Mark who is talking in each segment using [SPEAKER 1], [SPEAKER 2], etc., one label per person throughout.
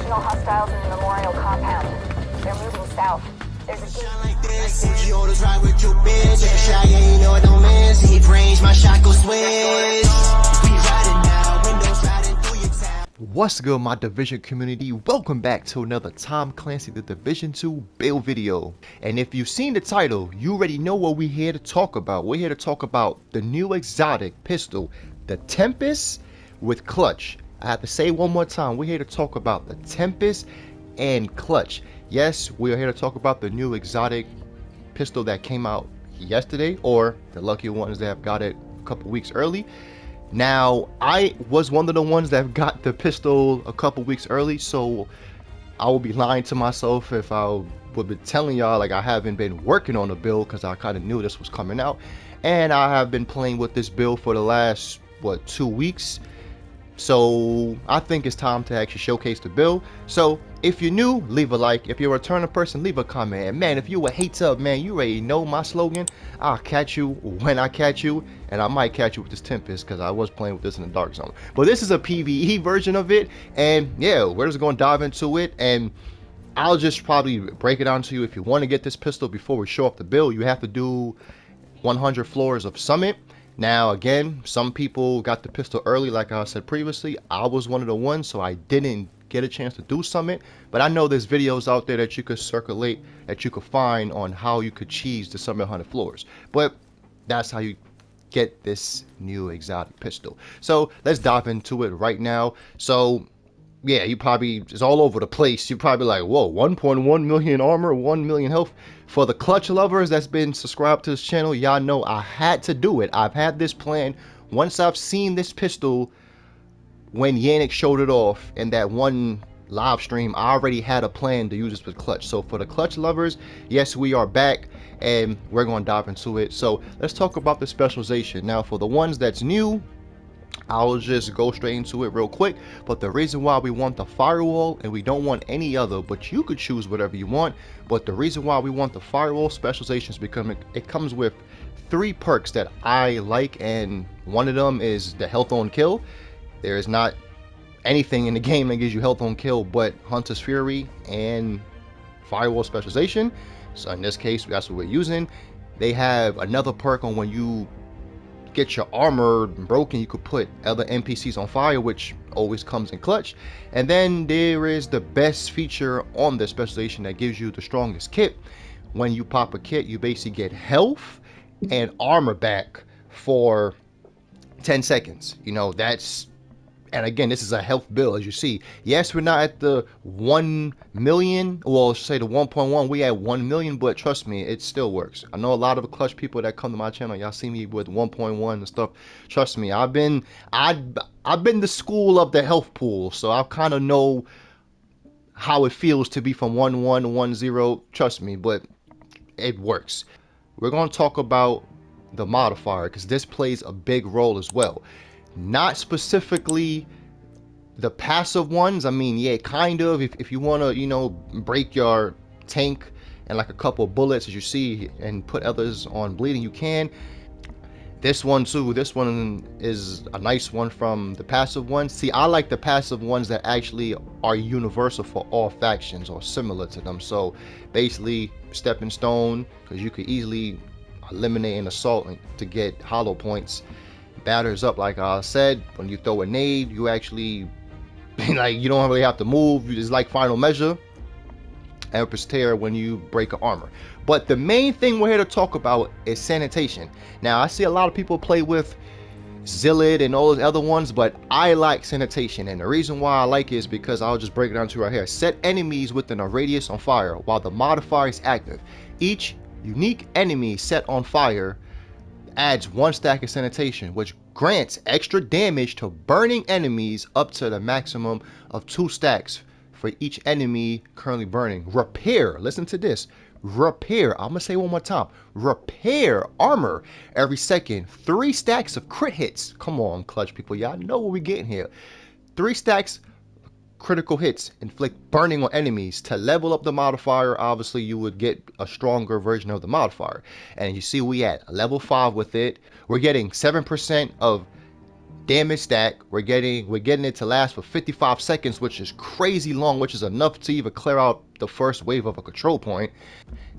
[SPEAKER 1] Additional hostiles in the Memorial compound. They're moving south. There's a gate.
[SPEAKER 2] Like this, Fuji orders ride with your bitch. Take a shot, yeah, you know it don't miss. Deep range, my shot go switch. We riding now, windows riding through your town.
[SPEAKER 3] What's good, my Division community? Welcome back to another Tom Clancy The Division 2 build video. And if you've seen the title, you already know what we're here to talk about. We're here to talk about the new exotic pistol, the Tempest with Clutch. I have to say one more time, we're here to talk about the Tempest and Clutch. Yes, we are here to talk about the new exotic pistol that came out yesterday, or the lucky ones that have got it a couple weeks early. Now, I was one of the ones that got the pistol a couple weeks early, so I would be lying to myself if I would be telling y'all like I haven't been working on the build, because I kind of knew this was coming out, and I have been playing with this build for the last 2 weeks. So I think it's time to actually showcase the build. So if you're new, leave a like. If you're a returning person, leave a comment. And man, if you a hate up, man, you already know my slogan. I'll catch you when I catch you, and I might catch you with this Tempest because I was playing with this in the dark zone. But this is a PVE version of it, and yeah, we're just going to dive into it, and I'll just probably break it down to you. If you want to get this pistol before we show off the build, you have to do 100 floors of Summit. Now again, some people got the pistol early, like I said previously. I was one of the ones, so I didn't get a chance to do Summit, but I know there's videos out there that you could circulate, that you could find on how you could cheese the Summit 100 floors. But that's how you get this new exotic pistol. So let's dive into it right now. So yeah, you probably, it's all over the place. You're probably like, whoa, 1.1 million armor, 1 million health. For the Clutch lovers that's been subscribed to this channel, y'all know I had to do it. I've had this plan. Once I've seen this pistol, when Yannick showed it off in that one live stream, I already had a plan to use this with Clutch. So for the Clutch lovers, yes, we are back, and we're going to dive into it. So let's talk about the specialization. Now, for the ones that's new, I'll just go straight into it real quick. But the reason why we want the firewall and we don't want any other, but you could choose whatever you want, but the reason why we want the firewall specialization is because it comes with 3 perks that I like, and one of them is the health on kill. There is not anything in the game that gives you health on kill but Hunter's Fury and firewall specialization. So in this case, that's what we're using. They have another perk on when you get your armor broken, you could put other NPCs on fire, which always comes in Clutch. And then there is the best feature on the specialization that gives you the strongest kit. When you pop a kit, you basically get health and armor back for 10 seconds. You know, that's, and again, this is a health build, as you see. Yes, we're not at the 1 million, well, say the 1.1, we at 1 million, but trust me, it still works. I know a lot of the Clutch people that come to my channel, y'all see me with 1.1 and stuff. Trust me, I've been the school of the health pool, so I kind of know how it feels to be from 1.1 to 1.0. Trust me, but it works. We're going to talk about the modifier, because this plays a big role as well. Not specifically the passive ones. I mean, yeah, kind of. If you want to, you know, break your tank and like a couple of bullets, as you see, and put others on bleeding, you can. This one too, this one is a nice one from the passive ones. See, I like the passive ones that actually are universal for all factions or similar to them. So basically, stepping stone, because you could easily eliminate an assault to get hollow points. Batters up, like I said, when you throw a nade, you actually like, you don't really have to move. It's like final measure. Empress Tear when you break an armor. But the main thing we're here to talk about is sanitation. Now, I see a lot of people play with Zealot and all those other ones, but I like sanitation, and the reason why I like it is because I'll just break it down to you right here. Set enemies within a radius on fire while the modifier is active. Each unique enemy set on fire adds 1 stack of sanitation, which grants extra damage to burning enemies up to the maximum of 2 stacks for each enemy currently burning. Repair, listen to this, repair, I'm gonna say one more time, repair armor every second. 3 stacks of crit hits. Come on, Clutch people, y'all know what we're getting here. 3 stacks critical hits inflict burning on enemies. To level up the modifier, obviously you would get a stronger version of the modifier, and you see we at level 5 with it. We're getting 7% of damage stack. We're getting it to last for 55 seconds, which is crazy long, which is enough to even clear out the first wave of a control point.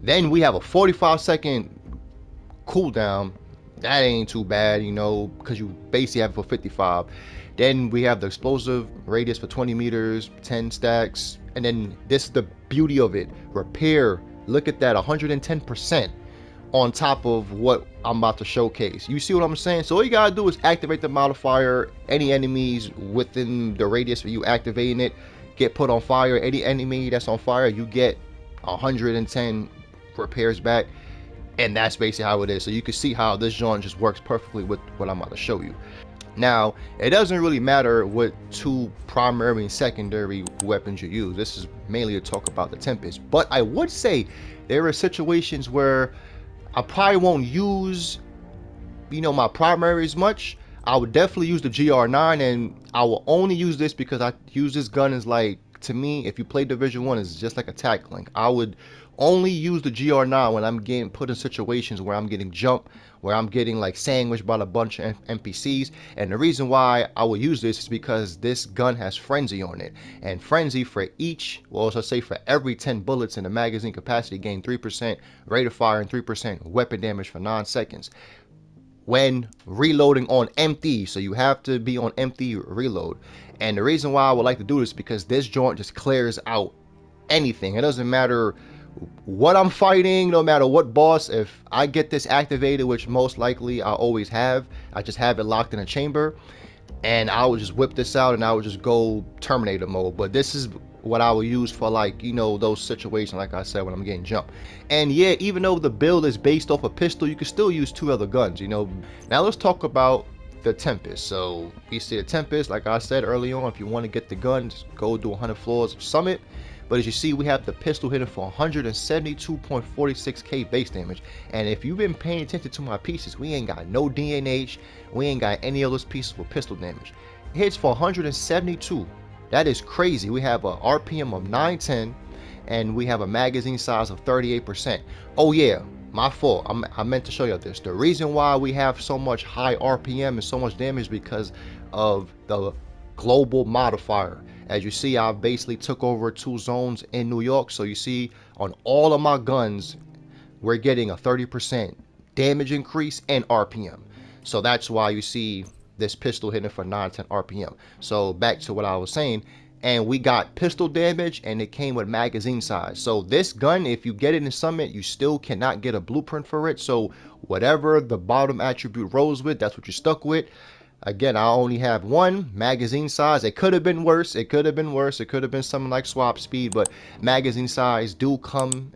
[SPEAKER 3] Then we have a 45-second cooldown. That ain't too bad, you know, because you basically have it for 55. Then we have the explosive radius for 20 meters, 10 stacks, and then this is the beauty of it. Repair, look at that, 110% on top of what I'm about to showcase. You see what I'm saying? So all you gotta do is activate the modifier. Any enemies within the radius of you activating it get put on fire. Any enemy that's on fire, you get 110 repairs back. And that's basically how it is. So you can see how this joint just works perfectly with what I'm about to show you. Now, it doesn't really matter what two primary and secondary weapons you use. This is mainly to talk about the Tempest. But I would say there are situations where I probably won't use, you know, my primaries much. I would definitely use the GR9, and I will only use this because I use this gun as, like, to me, if you play Division 1, it's just like a tack link. I would only use the GR9 when I'm getting put in situations where I'm getting jumped, where I'm getting like sandwiched by a bunch of NPCs. And the reason why I will use this is because this gun has frenzy on it, and frenzy for each, well, also say for every 10 bullets in the magazine capacity, gain 3% rate of fire and 3% weapon damage for 9 seconds when reloading on empty. So you have to be on empty reload. And the reason why I would like to do this is because this joint just clears out anything. It doesn't matter what I'm fighting, no matter what boss. If I get this activated, which most likely I always have, I just have it locked in a chamber, and I would just whip this out and I would just go Terminator mode. But this is what I will use for, like, you know, those situations, like I said, when I'm getting jumped. And yeah, even though the build is based off a pistol, you can still use 2 other guns, you know. Now let's talk about the Tempest. So you see the Tempest, like I said early on, if you want to get the gun, just go do 100 floors of Summit. But as you see, we have the pistol hitting for 172.46k base damage. And if you've been paying attention to my pieces, we ain't got no DNH, we ain't got any of those pieces with pistol damage. It hits for 172. That is crazy. We have a RPM of 910, and we have a magazine size of 38%. Oh yeah, my fault. I meant to show you this. The reason why we have so much high RPM and so much damage because of the global modifier. As you see, I basically took over 2 zones in New York. So you see on all of my guns, we're getting a 30% damage increase and RPM. So that's why you see this pistol hitting for 910 RPM. So back to what I was saying, and we got pistol damage, and it came with magazine size. So this gun, if you get it in Summit, you still cannot get a blueprint for it. So whatever the bottom attribute rolls with, that's what you're stuck with. Again, I only have 1 magazine size. It could have been worse. It could have been worse. It could have been something like swap speed, but magazine size do come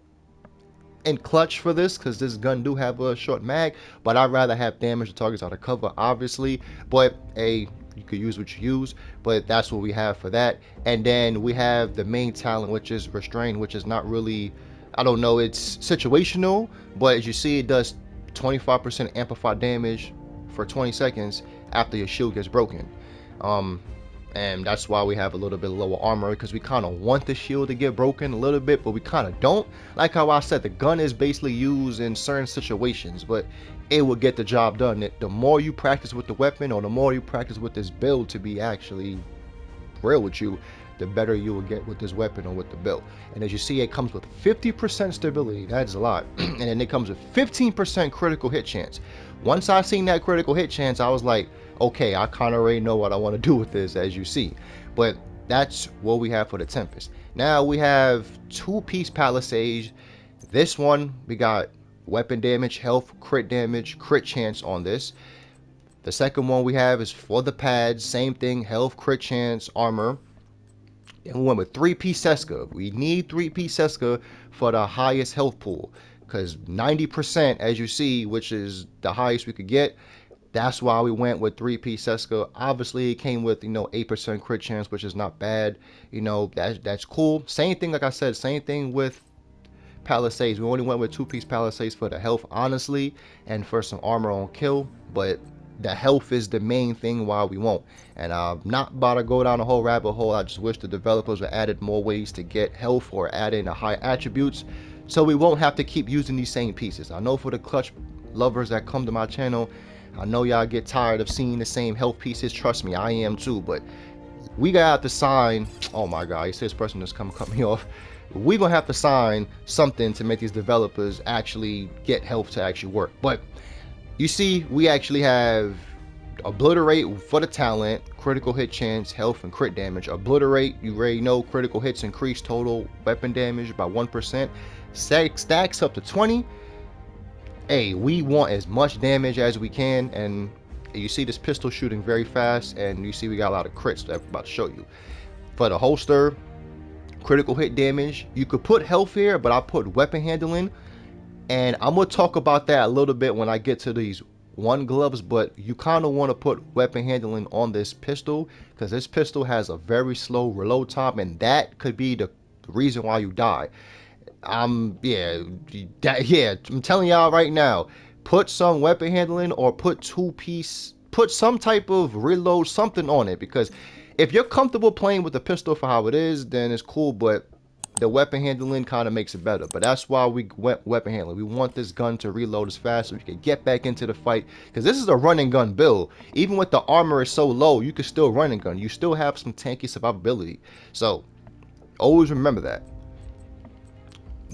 [SPEAKER 3] in clutch for this, because this gun do have a short mag. But I'd rather have damage to targets out of cover, obviously. But you could use what you use, but that's what we have for that. And then we have the main talent, which is restrain, which is not really, I don't know, it's situational, but as you see, it does 25% amplified damage for 20 seconds after your shield gets broken. And that's why we have a little bit lower armor, because we kind of want the shield to get broken a little bit, but we kind of don't. Like how I said, the gun is basically used in certain situations, but it will get the job done. The more you practice with the weapon, or the more you practice with this build, to be actually real with you, the better you will get with this weapon or with the build. And as you see, it comes with 50% stability. That's a lot. And then it comes with 15% critical hit chance. Once I seen that critical hit chance, I was like, okay, I kind of already know what I want to do with this, as you see. But that's what we have for the Tempest. Now we have 2-piece Palisades. This one, we got weapon damage, health, crit damage, crit chance on this. The second one we have is for the pads, same thing, health, crit chance, armor. Then we went with 3-piece Seska. We need 3-piece Seska for the highest health pool, because 90%, as you see, which is the highest we could get, that's why we went with 3-piece Seska. Obviously, it came with, you know, 8% crit chance, which is not bad. You know, that's cool. Same thing, like I said, same thing with Palisades. We only went with 2-piece Palisades for the health, honestly, and for some armor on kill. But the health is the main thing why we won't. And I'm not about to go down a whole rabbit hole. I just wish the developers would added more ways to get health, or add in the high attributes, so we won't have to keep using these same pieces. I know for the clutch lovers that come to my channel, I know y'all get tired of seeing the same health pieces. Trust me, I am too. But we gotta have to sign. Oh my God, he says this person just come cut me off. We're gonna have to sign something to make these developers actually get health to actually work. But you see, we actually have obliterate for the talent, critical hit chance, health, and crit damage. Obliterate, you already know, critical hits increase total weapon damage by 1%. Stacks up to 20. Hey, we want as much damage as we can, and you see this pistol shooting very fast, and you see we got a lot of crits that I'm about to show you. For the holster, critical hit damage, you could put health here, but I put weapon handling, and I'm gonna talk about that a little bit when I get to these one gloves. But you kind of want to put weapon handling on this pistol, because this pistol has a very slow reload time, and that could be the reason why you die. I'm telling y'all right now, put some weapon handling, or put put some type of reload, something on it, because if you're comfortable playing with the pistol for how it is, then it's cool, but the weapon handling kind of makes it better. But that's why we went weapon handling. We want this gun to reload as fast so we can get back into the fight, because this is a running gun build. Even with the armor is so low, you can still run and gun. You still have some tanky survivability, so always remember that.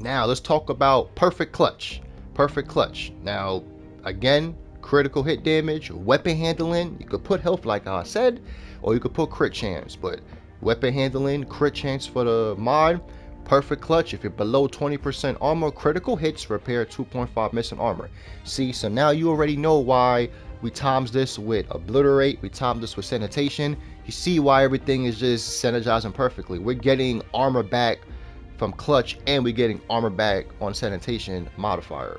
[SPEAKER 3] Now let's talk about perfect clutch. Perfect clutch. Now again, critical hit damage, weapon handling. You could put health like I said, or you could put crit chance. But weapon handling, crit chance for the mod. Perfect clutch, if you're below 20% armor, critical hits, repair 2.5 missing armor. See, so now you already know why we times this with obliterate, we times this with sanitation. You see why everything is just synergizing perfectly. We're getting armor back from clutch, and we're getting armor back on sanitation modifier.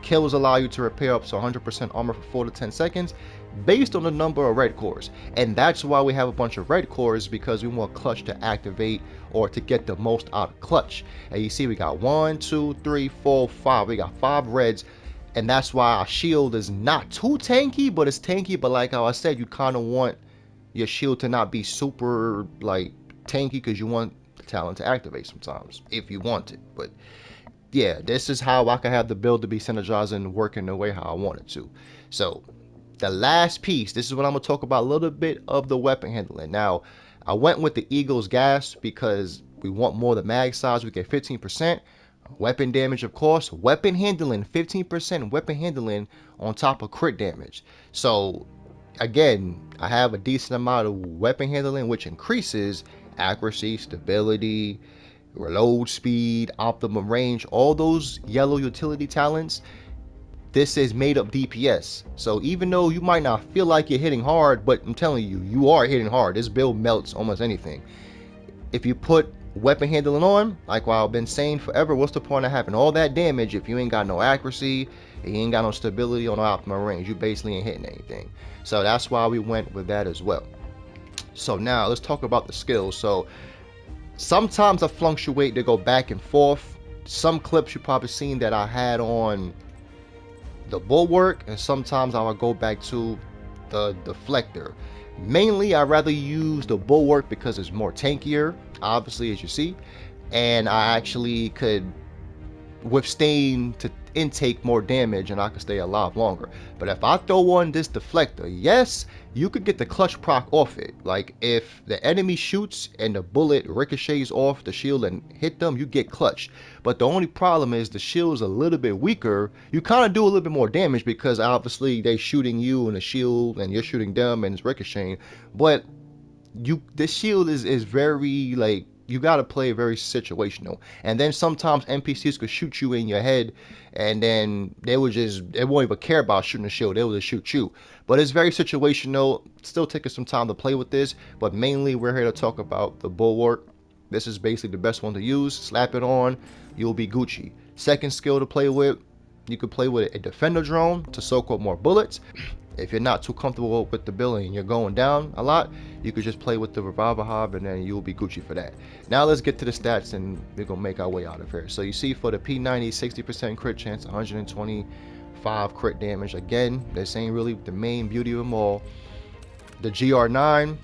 [SPEAKER 3] Kills allow you to repair up to 100% armor for 4 to 10 seconds based on the number of red cores, and that's why we have a bunch of red cores, because we want clutch to activate or to get the most out of clutch. And you see we got 1, 2, 3, 4, 5. We got 5 reds, and that's why our shield is not too tanky, but it's tanky. But like how I said, you kind of want your shield to not be super like tanky, because you want the talent to activate sometimes if you want it. But yeah, this is how I can have the build to be synergizing and working the way how I want it to. So the last piece, this is what I'm going to talk about a little bit of the weapon handling. Now, I went with the Eagle's gas because we want more of the mag size. We get 15%. Weapon damage, of course. Weapon handling, 15% weapon handling on top of crit damage. So, again, I have a decent amount of weapon handling, which increases accuracy, stability, reload speed, optimum range, all those yellow utility talents. This is made up DPS, so even though you might not feel like you're hitting hard, but I'm telling you, you are hitting hard. This build melts almost anything. If you put weapon handling on, like what I've been saying forever, what's the point of having all that damage if you ain't got no accuracy, and you ain't got no stability on the optimum range? You basically ain't hitting anything. So that's why we went with that as well. So now let's talk about the skills. So sometimes I fluctuate, they go back and forth. Some clips you probably seen that I had on the bulwark, and sometimes I will go back to the deflector. Mainly I rather use the bulwark because it's more tankier, obviously, as you see, and I actually could withstand to intake more damage, and I could stay alive longer. But if I throw on this deflector, yes, you could get the clutch proc off it. Like if the enemy shoots and the bullet ricochets off the shield and hit them, you get clutch. But the only problem is the shield's a little bit weaker. You kind of do a little bit more damage because obviously they shooting you in the shield and you're shooting them and it's ricocheting. But the shield is very, like, you got to play very situational. And then sometimes NPCs could shoot you in your head, and then they won't even care about shooting the shield. They will just shoot you. But it's very situational. Still taking some time to play with this, but mainly we're here to talk about the bulwark. This is basically the best one to use. Slap it on, you'll be Gucci. Second skill to play with, you could play with a defender drone to soak up more bullets. If you're not too comfortable with the build and you're going down a lot, you could just play with the revolver hob, and then you'll be Gucci for that. Now let's get to the stats, and we're gonna make our way out of here. So you see for the P90, 60% crit chance, 125 crit damage. Again, this ain't really the main beauty of them all. The GR9,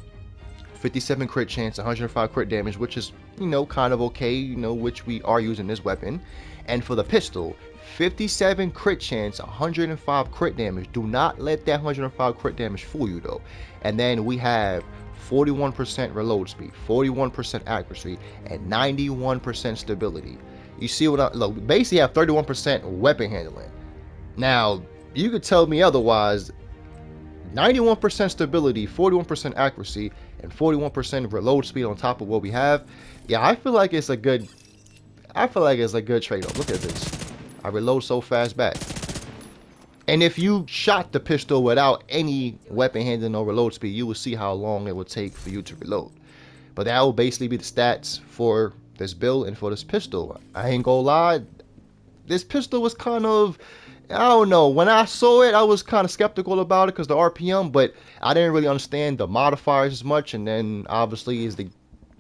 [SPEAKER 3] 57 crit chance, 105 crit damage, which is, you know, kind of okay, you know, which we are using this weapon. And for the pistol, 57 crit chance, 105 crit damage. Do not let that 105 crit damage fool you though. And then we have 41% reload speed, 41% accuracy, and 91% stability. You see what I look, basically have 31% weapon handling. Now, you could tell me otherwise. 91% stability, 41% accuracy, and 41% reload speed on top of what we have. Yeah, I feel like it's a good trade-off. Look at this. I reload so fast back. And if you shot the pistol without any weapon handling or reload speed, you will see how long it would take for you to reload. But that will basically be the stats for this build and for this pistol. I ain't gonna lie, this pistol was kind of, I don't know, when I saw it I was kind of skeptical about it because the RPM, but I didn't really understand the modifiers as much. And then obviously as the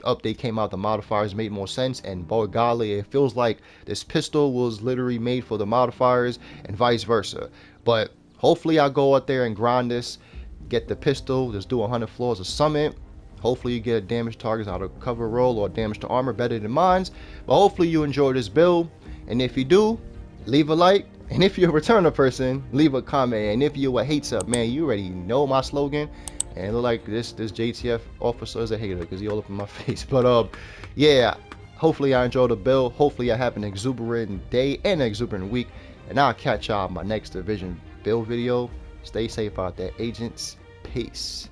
[SPEAKER 3] update came out, the modifiers made more sense, and boy golly, it feels like this pistol was literally made for the modifiers and vice versa. But hopefully I go out there and grind this, get the pistol, just do 100 floors of summit. Hopefully you get damage targets out of cover roll or damage to armor better than mine. But hopefully you enjoy this build, and if you do, leave a like. And if you're a returner person, leave a comment. And if you're a hates up, man, you already know my slogan. And it look like this JTF officer is a hater because he all up in my face. But yeah, hopefully I enjoy the build. Hopefully I have an exuberant day and an exuberant week. And I'll catch y'all in my next division build video. Stay safe out there, agents. Peace.